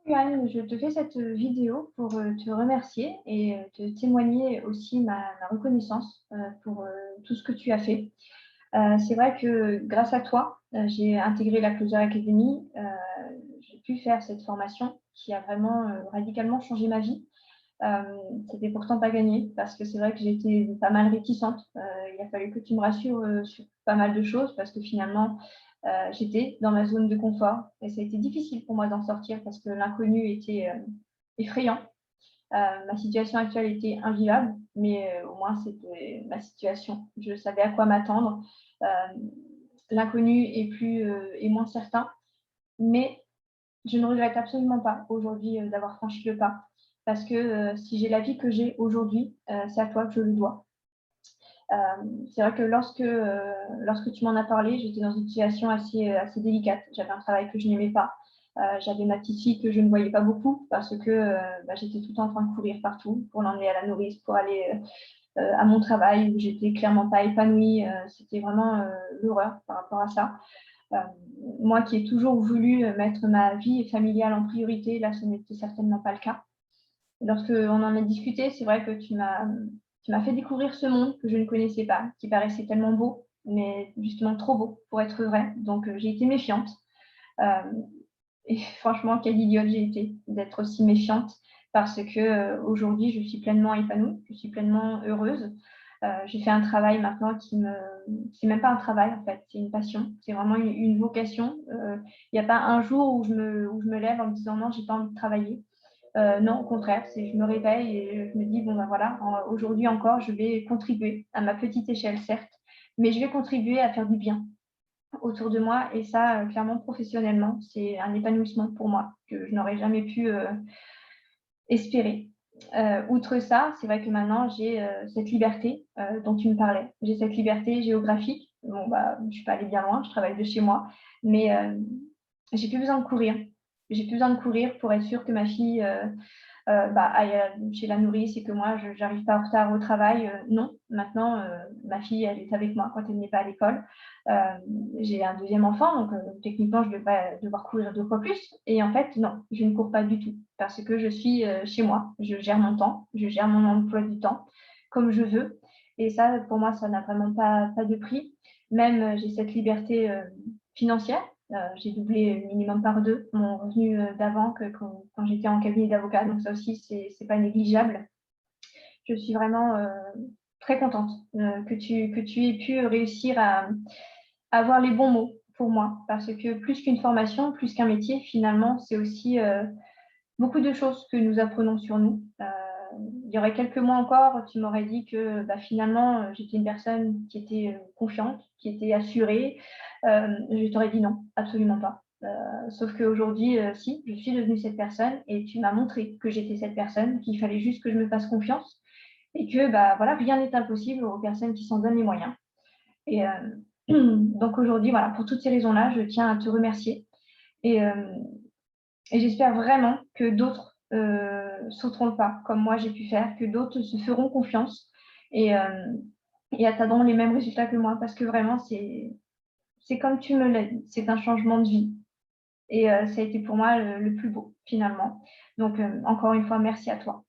Yoann, je te fais cette vidéo pour te remercier et te témoigner aussi ma reconnaissance pour tout ce que tu as fait. C'est vrai que grâce à toi, j'ai intégré la Closer Academy. J'ai pu faire cette formation qui a vraiment radicalement changé ma vie. C'était pourtant pas gagné parce que c'est vrai que j'étais pas mal réticente. Il a fallu que tu me rassures sur pas mal de choses parce que finalement, j'étais dans ma zone de confort et ça a été difficile pour moi d'en sortir parce que l'inconnu était effrayant. Ma situation actuelle était invivable, mais au moins c'était ma situation. Je savais à quoi m'attendre. Euh, L'inconnu est moins certain, mais je ne regrette absolument pas aujourd'hui d'avoir franchi le pas. Parce que si j'ai la vie que j'ai aujourd'hui, c'est à toi que je le dois. Euh, c'est vrai que lorsque tu m'en as parlé, j'étais dans une situation assez délicate. J'avais un travail que je n'aimais pas. J'avais ma petite fille que je ne voyais pas beaucoup parce que j'étais tout le temps en train de courir partout pour l'emmener à la nourrice, pour aller à mon travail où j'étais clairement pas épanouie. C'était vraiment l'horreur par rapport à ça. Euh, Moi qui ai toujours voulu mettre ma vie familiale en priorité, là, ce n'était certainement pas le cas. Lorsque on en a discuté, c'est vrai que tu m'as fait découvrir ce monde que je ne connaissais pas, qui paraissait tellement beau, mais justement trop beau pour être vrai. Donc j'ai été méfiante. Euh, et franchement, quelle idiote j'ai été d'être aussi méfiante parce que aujourd'hui, je suis pleinement épanouie, je suis pleinement heureuse. J'ai fait un travail maintenant c'est même pas un travail en fait, c'est une passion, c'est vraiment une vocation. Il n'y a pas un jour où je me lève en me disant non, j'ai pas envie de travailler. Non, au contraire, je me réveille et je me dis, bon, ben voilà, aujourd'hui encore, je vais contribuer à ma petite échelle, certes, mais je vais contribuer à faire du bien autour de moi. Et ça, clairement, professionnellement, c'est un épanouissement pour moi que je n'aurais jamais pu espérer. Outre ça, c'est vrai que maintenant, j'ai cette liberté dont tu me parlais. J'ai cette liberté géographique. Bon, bah, je ne suis pas allée bien loin, je travaille de chez moi, mais j'ai plus besoin de courir. J'ai plus besoin de courir pour être sûre que ma fille aille chez la nourrice et que moi, je n'arrive pas en retard au travail. Non, maintenant, ma fille, elle est avec moi quand elle n'est pas à l'école. Euh, j'ai un deuxième enfant, donc techniquement, je devrais devoir courir 2 fois plus. Et en fait, non, je ne cours pas du tout parce que je suis chez moi. Je gère mon temps, je gère mon emploi du temps comme je veux. Et ça, pour moi, ça n'a vraiment pas de prix. Même, j'ai cette liberté financière. J'ai doublé minimum par 2 mon revenu d'avant que quand j'étais en cabinet d'avocat. Donc ça aussi, c'est pas négligeable. Je suis vraiment très contente que tu aies pu réussir à avoir les bons mots pour moi. Parce que plus qu'une formation, plus qu'un métier, finalement, c'est aussi beaucoup de choses que nous apprenons sur nous. Il y aurait quelques mois encore, tu m'aurais dit que finalement, j'étais une personne qui était confiante, qui était assurée. Je t'aurais dit non, absolument pas. Sauf qu'aujourd'hui, si, je suis devenue cette personne et tu m'as montré que j'étais cette personne, qu'il fallait juste que je me fasse confiance et que voilà, rien n'est impossible aux personnes qui s'en donnent les moyens. Et donc aujourd'hui, voilà, pour toutes ces raisons-là, je tiens à te remercier. Et, et j'espère vraiment que d'autres sauteront le pas, comme moi j'ai pu faire, que d'autres se feront confiance et, euh, et atteindront les mêmes résultats que moi, parce que vraiment, c'est comme tu me l'as dit, c'est un changement de vie. Et ça a été pour moi le plus beau, finalement. Donc, encore une fois, merci à toi.